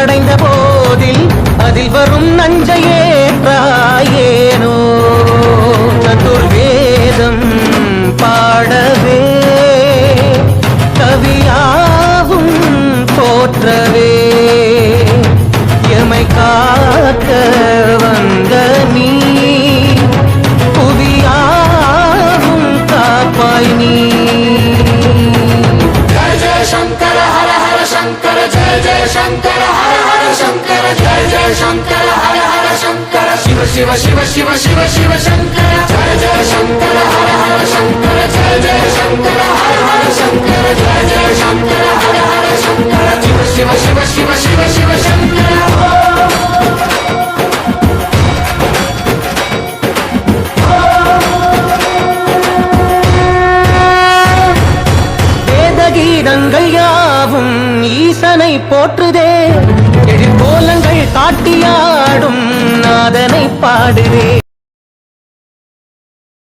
நஞ்சடைந்த போதில் அதில் வரும் நஞ்சையேற்றாயேனோ சதுர்வேதம் பாடவே கவியாவும் போற்றவே எமை காக்க வந்த நீ புவியாவும் காப்பாய் நீ. जय जय शंकर हर हर शंकर जय जय शंकर हर हर शंकर जय जय शंकर हर हर शंकर शिव शिव शिव शिव शिव शिव शंकर जय जय शंकर हर हर शंकर जय जय शंकर हर हर शंकर जय जय शंकर हर हर शंकर शिव शिव शिव शिव शिव शिव शंकर. கீதங்கள் யாவும் ஈசனை போற்றுதே எழிற்கோலங்கள் காட்டியாடும் நாதனை பாடுதே.